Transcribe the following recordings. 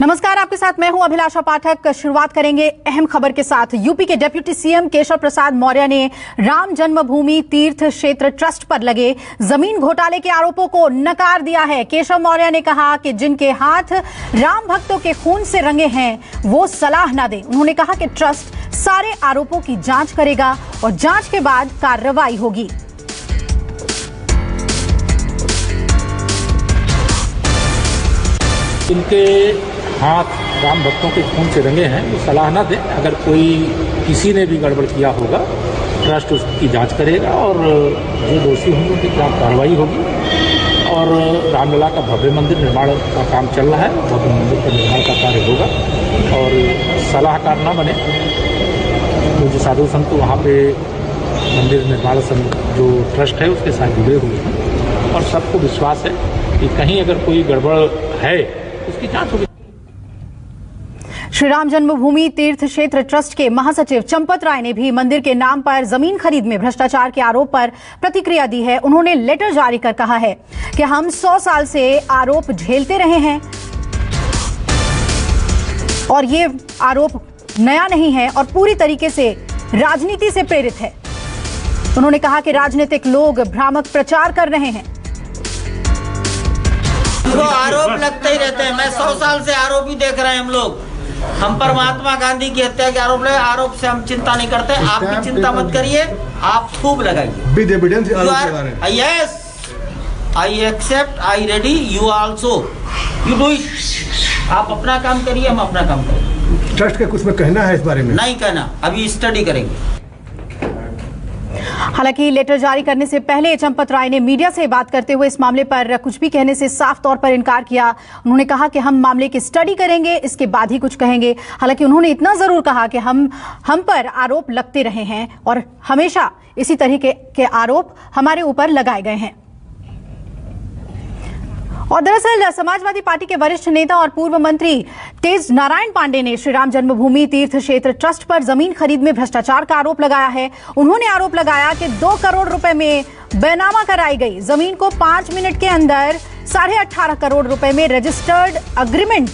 नमस्कार, आपके साथ मैं हूं अभिलाषा पाठक। शुरुआत करेंगे अहम खबर के साथ। यूपी के डिप्टी सीएम केशव प्रसाद मौर्य ने राम जन्मभूमि तीर्थ क्षेत्र ट्रस्ट पर लगे जमीन घोटाले के आरोपों को नकार दिया है। केशव मौर्य ने कहा कि जिनके हाथ राम भक्तों के खून से रंगे हैं वो सलाह न दें। उन्होंने कहा कि ट्रस्ट सारे आरोपों की जांच करेगा और जांच के बाद कार्रवाई होगी। इनके हाथ राम भक्तों के खून से रंगे हैं, वो सलाह ना दें। अगर कोई किसी ने भी गड़बड़ किया होगा, ट्रस्ट उसकी जांच करेगा और जो दोषी होंगे उनके खिलाफ कार्रवाई होगी। और रामलला का भव्य मंदिर निर्माण का काम चल रहा है, भव्य मंदिर का निर्माण का कार्य होगा और सलाहकार ना बने। तो जो साधु संत वहाँ पे मंदिर निर्माण जो ट्रस्ट है उसके साथ जुड़े हुए हैं और सबको विश्वास है कि कहीं अगर कोई गड़बड़ है उसकी जांच होगी। श्री राम जन्मभूमि तीर्थ क्षेत्र ट्रस्ट के महासचिव चंपत राय ने भी मंदिर के नाम पर जमीन खरीद में भ्रष्टाचार के आरोप पर प्रतिक्रिया दी है। उन्होंने लेटर जारी कर कहा है कि हम 100 साल से आरोप झेलते रहे हैं और ये आरोप नया नहीं है और पूरी तरीके से राजनीति से प्रेरित है। उन्होंने कहा कि राजनीतिक लोग भ्रामक प्रचार कर रहे हैं। तो आरोप लगते ही रहते हैं। मैं 100 साल से आरोप ही देख रहे हैं। हम लोग हम पर महात्मा गांधी की हत्या के आरोप लगे। आरोप से हम चिंता नहीं करते। आप भी चिंता मत करिए, आप खूब लगाइए। Yes, I accept, I ready, you also, you do it. आप अपना काम करिए, हम अपना काम करेंगे। ट्रस्ट का कुछ में कहना है इस बारे में? नहीं कहना, अभी स्टडी करेंगे। हालांकि लेटर जारी करने से पहले चंपत राय ने मीडिया से बात करते हुए इस मामले पर कुछ भी कहने से साफ तौर पर इनकार किया। उन्होंने कहा कि हम मामले की स्टडी करेंगे, इसके बाद ही कुछ कहेंगे। हालांकि उन्होंने इतना जरूर कहा कि हम पर आरोप लगते रहे हैं और हमेशा इसी तरह के आरोप हमारे ऊपर लगाए गए हैं। और दरअसल समाजवादी पार्टी के वरिष्ठ नेता और पूर्व मंत्री तेज नारायण पांडे ने श्री राम जन्मभूमि तीर्थ क्षेत्र ट्रस्ट पर जमीन खरीद में भ्रष्टाचार का आरोप लगाया है। उन्होंने आरोप लगाया कि 2 करोड़ रुपए में बैनामा कराई गई जमीन को 5 मिनट के अंदर 18.5 करोड़ रुपए में रजिस्टर्ड अग्रीमेंट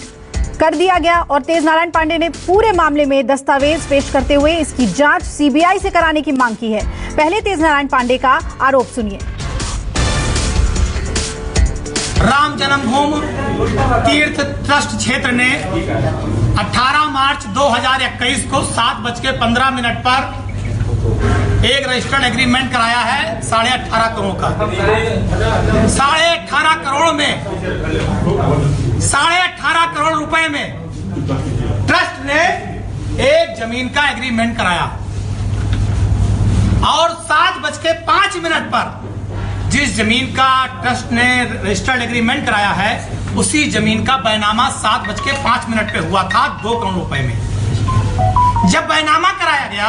कर दिया गया। और तेज नारायण पांडे ने पूरे मामले में दस्तावेज पेश करते हुए इसकी जांच सीबीआई से कराने की मांग की है। पहले तेज नारायण पांडे का आरोप सुनिए। राम जन्मभूमि तीर्थ ट्रस्ट क्षेत्र ने 18 मार्च 2021 को 7:15 पर एक रजिस्टर्ड एग्रीमेंट कराया है 18.5 करोड़ का। 18.5 करोड़ में 18.5 करोड़ रुपए में ट्रस्ट ने एक जमीन का एग्रीमेंट कराया और 7:05 पर जिस जमीन का ट्रस्ट ने रजिस्टर्ड एग्रीमेंट कराया है उसी जमीन का बैनामा 7:05 पे हुआ था 2 करोड़ रुपए में। जब बैनामा कराया गया,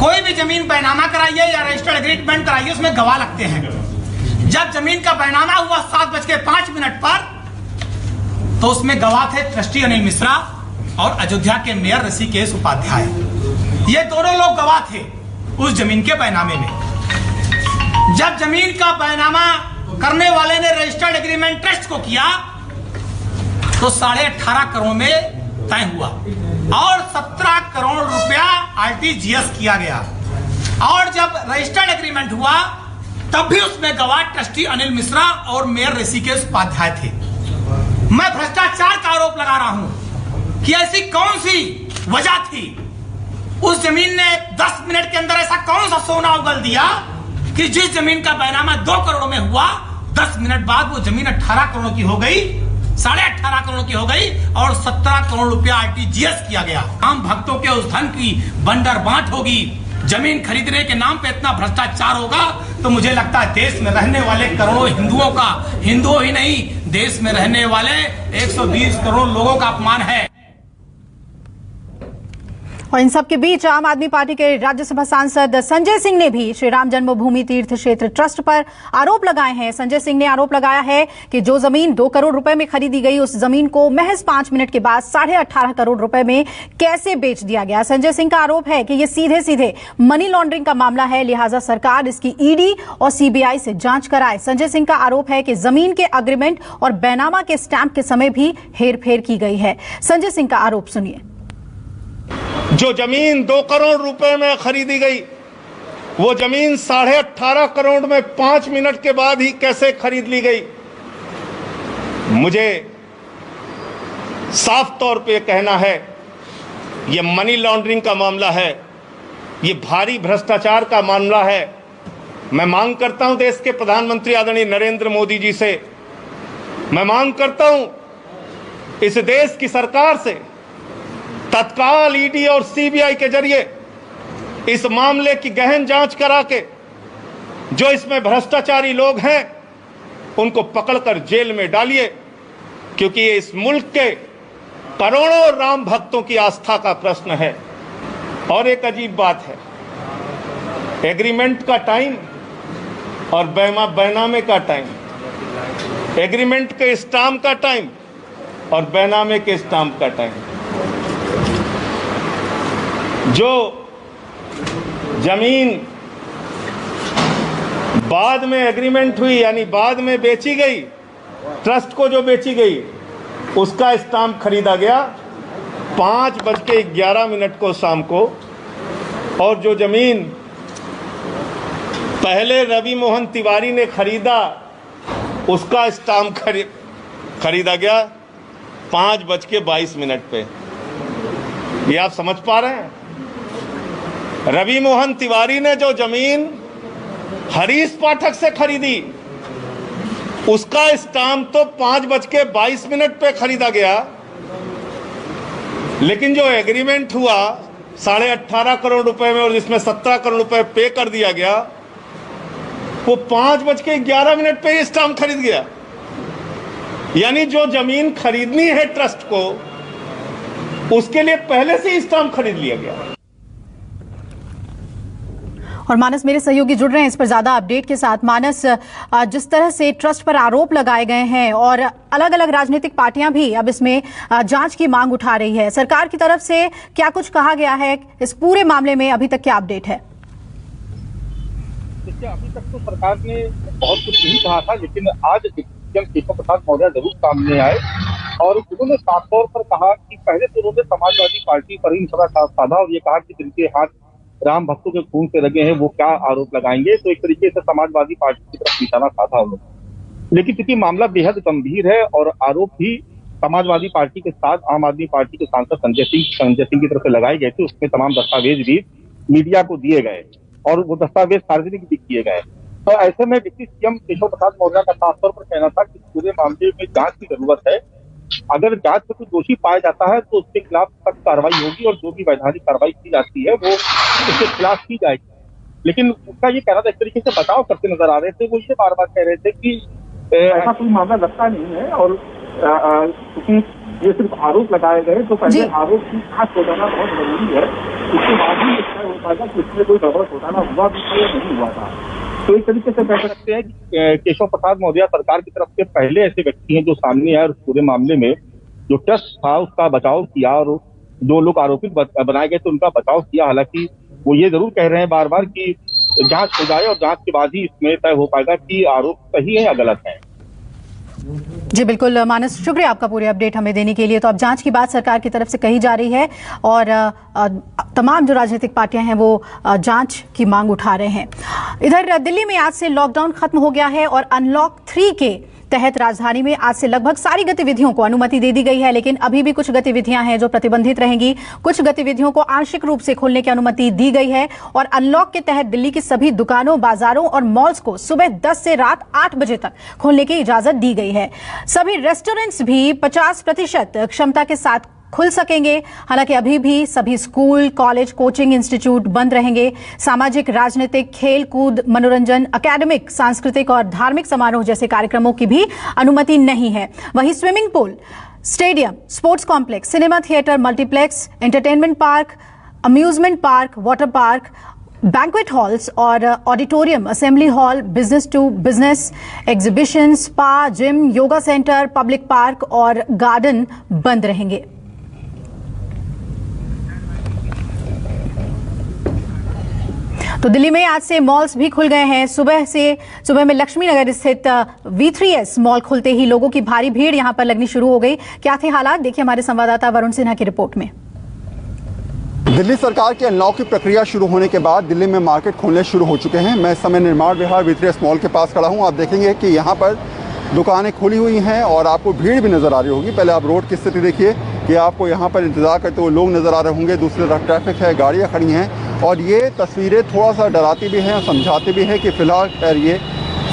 कोई भी जमीन बैनामा कराइए या रजिस्टर्ड एग्रीमेंट कराइए, उसमें गवाह लगते हैं। जब जमीन का बैनामा हुआ 7:05 पर, तो उसमें गवाह थे ट्रस्टी अनिल मिश्रा और अयोध्या के मेयर ऋषिकेश उपाध्याय। ये दोनों लोग गवाह थे उस जमीन के बैनामे में। जब जमीन का बैनामा करने वाले ने रजिस्टर्ड एग्रीमेंट ट्रस्ट को किया तो 18.5 करोड़ में तय हुआ और 17 करोड़ रुपया आरटीजीएस किया गया। और जब रजिस्टर्ड एग्रीमेंट हुआ तब भी उसमें गवाह ट्रस्टी अनिल मिश्रा और मेयर ऋषिकेश उपाध्याय थे। मैं भ्रष्टाचार का आरोप लगा रहा हूं कि ऐसी कौन सी वजह थी, उस जमीन ने 10 मिनट के अंदर ऐसा कौन सा सोना उगल दिया कि जिस जमीन का बैनामा 2 करोड़ में हुआ, 10 मिनट बाद वो जमीन 18 करोड़ की हो गई, 18.5 करोड़ की हो गई और 17 करोड़ रुपया आरटीजीएस किया गया। आम भक्तों के उस धन की बंडर बांट होगी, जमीन खरीदने के नाम पे इतना भ्रष्टाचार होगा तो मुझे लगता है देश में रहने वाले करोड़ों हिंदुओं का, हिंदुओं ही नहीं, देश में रहने वाले 120 करोड़ लोगों का अपमान है। और इन सब के बीच आम आदमी पार्टी के राज्यसभा सांसद संजय सिंह ने भी श्री राम जन्मभूमि तीर्थ क्षेत्र ट्रस्ट पर आरोप लगाए हैं। संजय सिंह ने आरोप लगाया है कि जो जमीन 2 करोड़ रुपए में खरीदी गई, उस जमीन को महज 5 मिनट के बाद 18.5 करोड़ रुपए में कैसे बेच दिया गया। संजय सिंह का आरोप है कि यह सीधे सीधे मनी लॉन्ड्रिंग का मामला है, लिहाजा सरकार इसकी ईडी और सीबीआई से जांच कराए। संजय सिंह का आरोप है कि जमीन के अग्रीमेंट और बैनामा के स्टैंप के समय भी हेरफेर की गई है। संजय सिंह का आरोप सुनिए। जो जमीन 2 करोड़ रुपए में खरीदी गई, वो जमीन 18.5 करोड़ में 5 मिनट के बाद ही कैसे खरीद ली गई। मुझे साफ तौर पे कहना है, ये मनी लॉन्ड्रिंग का मामला है, ये भारी भ्रष्टाचार का मामला है। मैं मांग करता हूं देश के प्रधानमंत्री आदरणीय नरेंद्र मोदी जी से, मैं मांग करता हूं इस देश की सरकार से, तत्काल ईडी और सीबीआई के जरिए इस मामले की गहन जांच करा के जो इसमें भ्रष्टाचारी लोग हैं उनको पकड़कर जेल में डालिए, क्योंकि ये इस मुल्क के करोड़ों राम भक्तों की आस्था का प्रश्न है। और एक अजीब बात है, एग्रीमेंट का टाइम और बैनामे का टाइम, एग्रीमेंट के स्टाम्प का टाइम और बैनामे के स्टाम्प का टाइम। जो जमीन बाद में एग्रीमेंट हुई, यानी बाद में बेची गई, ट्रस्ट को जो बेची गई, उसका स्टाम्प खरीदा गया 5:11 को शाम को, और जो जमीन पहले रवि मोहन तिवारी ने खरीदा, उसका स्टाम्प खरीदा गया 5:22 पे। ये आप समझ पा रहे हैं? रवि मोहन तिवारी ने जो जमीन हरीश पाठक से खरीदी, उसका स्टाम्प तो 5:22 पे खरीदा गया, लेकिन जो एग्रीमेंट हुआ 18.5 करोड़ रुपए में और जिसमें 17 करोड़ रुपए पे कर दिया गया, वो 5:11 पे स्टाम्प खरीद गया। यानी जो जमीन खरीदनी है ट्रस्ट को, उसके लिए पहले से ही स्टाम्प खरीद लिया गया। और मानस मेरे सहयोगी जुड़ रहे हैं इस पर ज्यादा अपडेट के साथ। मानस, जिस तरह से ट्रस्ट पर आरोप लगाए गए हैं और अलग अलग राजनीतिक पार्टियां भी अब इसमें जांच की मांग उठा रही है, सरकार की तरफ से क्या कुछ कहा गया है इस पूरे मामले में? अभी तक क्या अपडेट है? देखिए, अभी तक तो सरकार ने बहुत कुछ नहीं कहा था, लेकिन आज केशव प्रसाद मौर्य जरूर सामने आए और उन्होंने साफ तौर पर कहा कि पहले तो उन्होंने समाजवादी पार्टी पर ही निशाना साधा और ये कहा कि जिनके हाथ राम भक्तों के खून से लगे हैं वो क्या आरोप लगाएंगे। तो एक तरीके से समाजवादी पार्टी की तरफ निशाना साधा उन्होंने, लेकिन क्योंकि मामला बेहद गंभीर है और आरोप भी समाजवादी पार्टी के साथ आम आदमी पार्टी के सांसद संजय सिंह की तरफ से लगाए गए थे, उसमें तमाम दस्तावेज भी मीडिया को दिए गए और वो दस्तावेज सार्वजनिक भी किए गए। तो ऐसे में डिप्टी सीएम केशव प्रसाद मौर्य का साफ तौर पर कहना था कि पूरे मामले में जांच की जरूरत है। अगर जांच में कोई दोषी पाया जाता है तो उसके खिलाफ सख्त कार्रवाई होगी और जो भी वैधानिक कार्रवाई की जाती है वो उसके खिलाफ की जाएगी। लेकिन उसका ये कहना था, इस तरीके से बचाव करते नजर आ रहे थे, वो ये बार बार कह रहे थे कि ऐसा कोई मामला लगता नहीं है और क्योंकि ये सिर्फ आरोप लगाए गए तो पहले आरोप की जांच हो जाना बहुत जरूरी है, उसके बाद ही तय हो पाएगा कि इसमें कोई गड़बड़ घोटाला हुआ भी था या नहीं हुआ था। तो एक तरीके से कह सकते हैं कि केशव प्रसाद मौर्य सरकार की तरफ से पहले ऐसे व्यक्ति हैं जो सामने आए और पूरे मामले में जो ट्रस्ट था उसका बचाव किया और जो लोग आरोपित बनाए गए तो उनका बचाव किया। हालांकि वो ये जरूर कह रहे हैं बार बार कि जांच हो जाए और जांच के बाद ही इसमें तय हो पाएगा कि आरोप सही है या गलत है। जी बिल्कुल मानस, शुक्रिया आपका पूरे अपडेट हमें देने के लिए। तो अब जांच की बात सरकार की तरफ से कही जा रही है और तमाम जो राजनीतिक पार्टियां हैं वो जांच की मांग उठा रहे हैं। इधर दिल्ली में आज से लॉकडाउन खत्म हो गया है और अनलॉक 3 के तहत राजधानी में आज से लगभग सारी गतिविधियों को अनुमति दे दी गई है, लेकिन अभी भी कुछ गतिविधियां हैं जो प्रतिबंधित रहेंगी। कुछ गतिविधियों को आंशिक रूप से खोलने की अनुमति दी गई है और अनलॉक के तहत दिल्ली की सभी दुकानों, बाजारों और मॉल्स को सुबह 10 से रात 8 बजे तक खोलने की इजाजत दी गई है। सभी रेस्टोरेंट्स भी 50% क्षमता के साथ खुल सकेंगे। हालांकि अभी भी सभी स्कूल, कॉलेज, कोचिंग इंस्टीट्यूट बंद रहेंगे। सामाजिक, राजनीतिक, खेल कूद, मनोरंजन, एकेडमिक, सांस्कृतिक और धार्मिक समारोह जैसे कार्यक्रमों की भी अनुमति नहीं है। वहीं swimming pool, stadium, sports complex, cinema theatre, multiplex, entertainment park, amusement park, water park, banquet halls और auditorium, assembly hall, business to business, exhibition, spa, gym, yoga centre, public park और गार्डन बंद रहेंगे। तो दिल्ली में आज से मॉल्स भी खुल गए हैं। सुबह में लक्ष्मी नगर स्थित V3S मॉल खुलते ही लोगों की भारी भीड़ यहां पर लगनी शुरू हो गई। क्या थे हालात, देखिए हमारे संवाददाता वरुण सिन्हा की रिपोर्ट में। दिल्ली सरकार की अनलॉक की प्रक्रिया शुरू होने के बाद दिल्ली में मार्केट खोलने शुरू हो चुके हैं। मैं इस समय निर्माण विहार V3S मॉल के पास खड़ा हूं। आप देखेंगे कि यहां पर दुकानें खुली हुई हैं और आपको भीड़ भी नज़र आ रही होगी। पहले आप रोड की स्थिति देखिए कि आपको यहाँ पर इंतज़ार करते हुए लोग नज़र आ रहे होंगे, दूसरी तरफ ट्रैफिक है, गाड़ियाँ खड़ी हैं और ये तस्वीरें थोड़ा सा डराती भी हैं और समझाती भी हैं कि फ़िलहाल ठहरिए,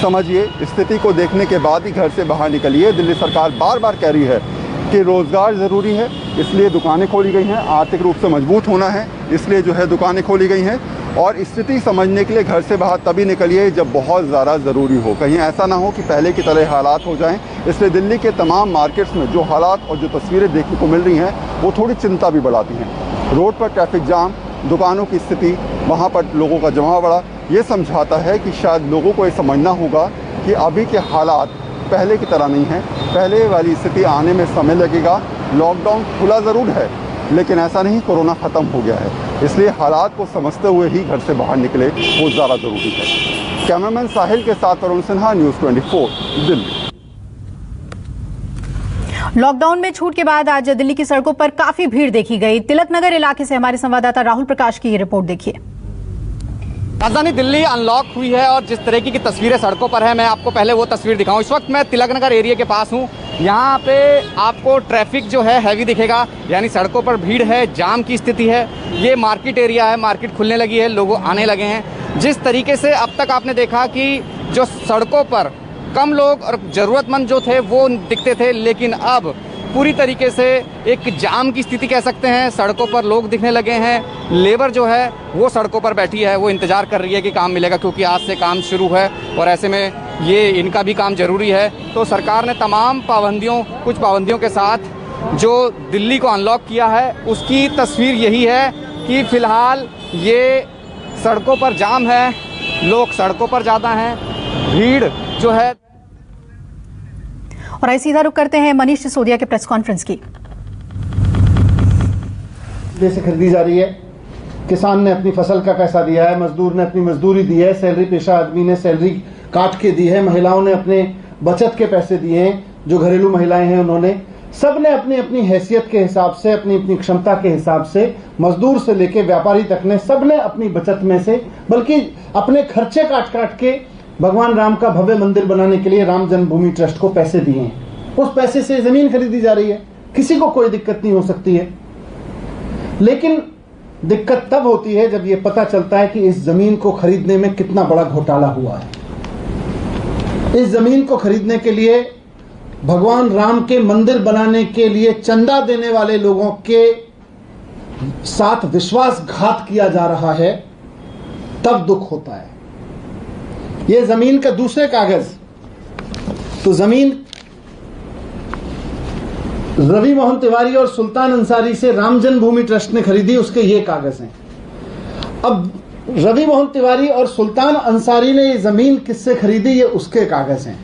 समझिए, स्थिति को देखने के बाद ही घर से बाहर निकलिए। दिल्ली सरकार बार बार कह रही है कि रोज़गार ज़रूरी है, इसलिए दुकानें खोली गई हैं, आर्थिक रूप से मजबूत होना है, इसलिए जो है दुकानें खोली गई हैं और स्थिति समझने के लिए घर से बाहर तभी निकलिए जब बहुत ज़्यादा ज़रूरी हो। कहीं ऐसा ना हो कि पहले की तरह हालात हो जाएं। इसलिए दिल्ली के तमाम मार्केट्स में जो हालात और जो तस्वीरें देखने को मिल रही हैं वो थोड़ी चिंता भी बढ़ाती हैं। रोड पर ट्रैफिक जाम, दुकानों की स्थिति, वहाँ पर लोगों का जमा बढ़ा, ये समझाता है कि शायद लोगों को ये समझना होगा कि अभी के हालात पहले की तरह नहीं है। पहले वाली स्थिति आने में समय लगेगा। लॉकडाउन खुला ज़रूर है लेकिन ऐसा नहीं कोरोना ख़त्म हो गया है, इसलिए हालात को समझते हुए ही घर से बाहर निकले वो ज़्यादा ज़रूरी है। कैमरामैन साहिल के साथ वरुण सिन्हा, न्यूज़ 24 दिल्ली। लॉकडाउन में छूट के बाद आज दिल्ली की सड़कों पर काफी भीड़ देखी गई। तिलक नगर इलाके से हमारे संवाददाता राहुल प्रकाश की ये रिपोर्ट देखिए। राजधानी दिल्ली अनलॉक हुई है और जिस तरीके की तस्वीरें सड़कों पर है, मैं आपको पहले वो तस्वीर दिखाऊं। इस वक्त मैं तिलक नगर एरिया के पास हूं। यहाँ पे आपको ट्रैफिक जो है हैवी दिखेगा, यानी सड़कों पर भीड़ है, जाम की स्थिति है। ये मार्केट एरिया है, मार्केट खुलने लगी है, लोग आने लगे हैं। जिस तरीके से अब तक आपने देखा कि जो सड़कों पर कम लोग और ज़रूरतमंद जो थे वो दिखते थे, लेकिन अब पूरी तरीके से एक जाम की स्थिति कह सकते हैं। सड़कों पर लोग दिखने लगे हैं, लेबर जो है वो सड़कों पर बैठी है, वो इंतज़ार कर रही है कि काम मिलेगा, क्योंकि आज से काम शुरू है और ऐसे में ये इनका भी काम ज़रूरी है। तो सरकार ने तमाम कुछ पाबंदियों के साथ जो दिल्ली को अनलॉक किया है उसकी तस्वीर यही है कि फ़िलहाल ये सड़कों पर जाम है, लोग सड़कों पर ज़्यादा हैं, भीड़ जो है। और आई सीधा रुक करते हैं मनीष सिसोदिया के प्रेस कॉन्फ्रेंस की। जैसे खरीदी जा रही है, किसान ने अपनी फसल का पैसा दिया है, मजदूर ने अपनी मजदूरी दी है, सैलरी पेशा आदमी ने सैलरी काट के दी है, महिलाओं ने अपने बचत के पैसे दिए हैं, जो घरेलू महिलाएं हैं उन्होंने, सब ने अपनी अपनी हैसियत के हिसाब से, अपनी अपनी क्षमता के हिसाब से, मजदूर से लेके व्यापारी तक ने, सब ने अपनी बचत में से, बल्कि अपने खर्चे काट काट के भगवान राम का भव्य मंदिर बनाने के लिए राम जन्मभूमि ट्रस्ट को पैसे दिए हैं। उस पैसे से जमीन खरीदी जा रही है, किसी को कोई दिक्कत नहीं हो सकती है। लेकिन दिक्कत तब होती है जब यह पता चलता है कि इस जमीन को खरीदने में कितना बड़ा घोटाला हुआ है। इस जमीन को खरीदने के लिए, भगवान राम के मंदिर बनाने के लिए चंदा देने वाले लोगों के साथ विश्वासघात किया जा रहा है, तब दुख होता है। यह जमीन का दूसरे कागज, तो जमीन रवि मोहन तिवारी और सुल्तान अंसारी से राम जन्मभूमि ट्रस्ट ने खरीदी, उसके ये कागज हैं। अब रवि मोहन तिवारी और सुल्तान अंसारी ने ये जमीन किससे खरीदी, ये उसके कागज हैं।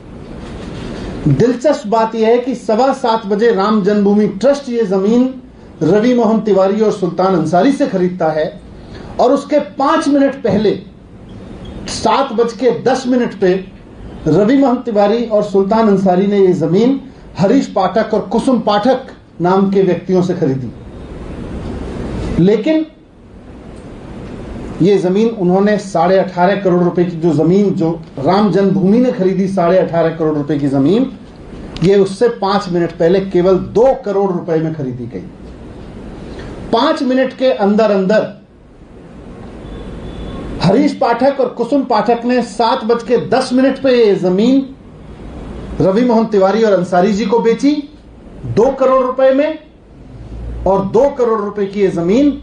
दिलचस्प बात यह है कि 7:15 बजे राम जन्मभूमि ट्रस्ट ये जमीन रवि मोहन तिवारी और सुल्तान अंसारी से खरीदता है और उसके 5 मिनट पहले 7:10 पे रवि मोहन तिवारी और सुल्तान अंसारी ने यह जमीन हरीश पाठक और कुसुम पाठक नाम के व्यक्तियों से खरीदी। लेकिन यह जमीन उन्होंने 18.5 करोड़ रुपए की जो जमीन जो राम जन्मभूमि ने खरीदी, 18.5 करोड़ रुपए की जमीन, यह उससे 5 मिनट पहले केवल 2 करोड़ रुपए में खरीदी गई। 5 मिनट के अंदर अंदर हरीश पाठक और कुसुम पाठक ने 7:10 पे ये जमीन रवि मोहन तिवारी और अंसारी जी को बेची 2 करोड़ रुपए में, और 2 करोड़ रुपए की ये जमीन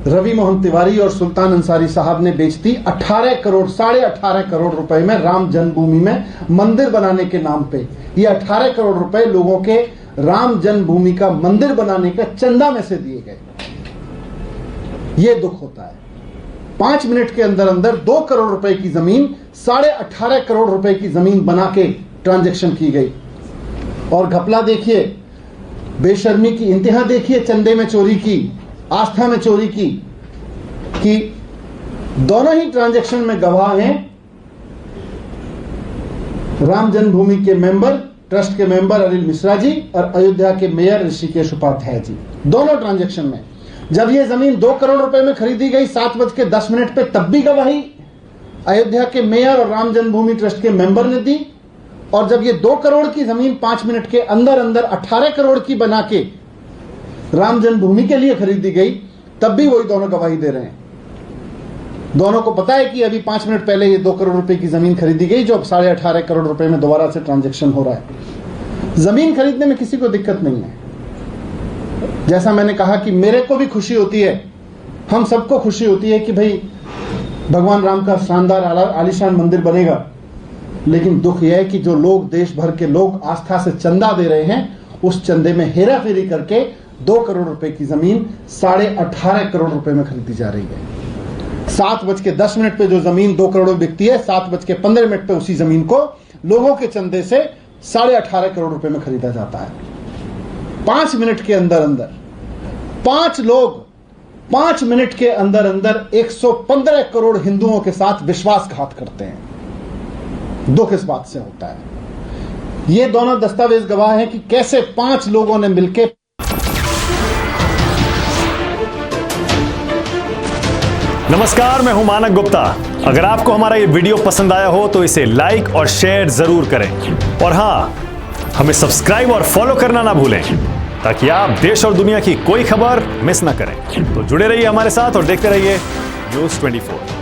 रवि मोहन तिवारी और सुल्तान अंसारी साहब ने बेच दी 18.5 करोड़ रुपए में राम जन्मभूमि में मंदिर बनाने के नाम पे। ये 18 करोड़ रुपए लोगों के राम जन्मभूमि का मंदिर बनाने का चंदा में से दिए गए। यह दुख होता है। 5 मिनट के अंदर अंदर 2 करोड़ रुपए की जमीन 18.5 करोड़ रुपए की जमीन बना के ट्रांजैक्शन की गई। और घपला देखिए, बेशर्मी की इंतहा देखिए, चंदे में चोरी की, आस्था में चोरी की, कि दोनों ही ट्रांजैक्शन में गवाह हैं राम जन्मभूमि के मेंबर, ट्रस्ट के मेंबर अनिल मिश्रा जी और अयोध्या के मेयर ऋषिकेश उपाध्याय जी। दोनों ट्रांजैक्शन में जब यह जमीन 2 करोड़ रुपए में खरीदी गई 7:10 पे, तब भी गवाही अयोध्या के मेयर और राम जन्मभूमि ट्रस्ट के मेंबर ने दी। और जब ये 2 करोड़ की जमीन 5 मिनट के अंदर अंदर 18 करोड़ की बना के राम जन्मभूमि के लिए खरीदी गई, तब भी वही दोनों गवाही दे रहे हैं। दोनों को पता है कि अभी 5 मिनट पहले ये 2 करोड़ रुपए की जमीन खरीदी गई, जो अब 18.5 करोड़ रुपए में दोबारा से ट्रांजैक्शन हो रहा है। जमीन खरीदने में किसी को दिक्कत नहीं है। जैसा मैंने कहा कि मेरे को भी खुशी होती है, हम सबको खुशी होती है कि भाई भगवान राम का शानदार आलीशान मंदिर बनेगा, लेकिन दुख यह है कि जो लोग, देश भर के लोग आस्था से चंदा दे रहे हैं, उस चंदे में हेरा फेरी करके 2 करोड़ रुपए की जमीन 18.5 करोड़ रुपए में खरीदी जा रही है। 7:10 पे जो जमीन 2 करोड़ बिकती है, 7:15 पे उसी जमीन को लोगों के चंदे से 18.5 करोड़ रुपए में खरीदा जाता है। 5 मिनट के अंदर अंदर 5 लोग 5 मिनट के अंदर अंदर 115 करोड़ हिंदुओं के साथ विश्वासघात करते हैं। दुख इस बात से होता है। ये दोनों दस्तावेज गवाह हैं कि कैसे 5 लोगों ने मिलकर नमस्कार, मैं हूं मानक गुप्ता। अगर आपको हमारा ये वीडियो पसंद आया हो तो इसे लाइक और शेयर जरूर करें, और हां, हमें सब्सक्राइब और फॉलो करना ना भूलें ताकि आप देश और दुनिया की कोई खबर मिस ना करें। तो जुड़े रहिए हमारे साथ और देखते रहिए न्यूज़ 24।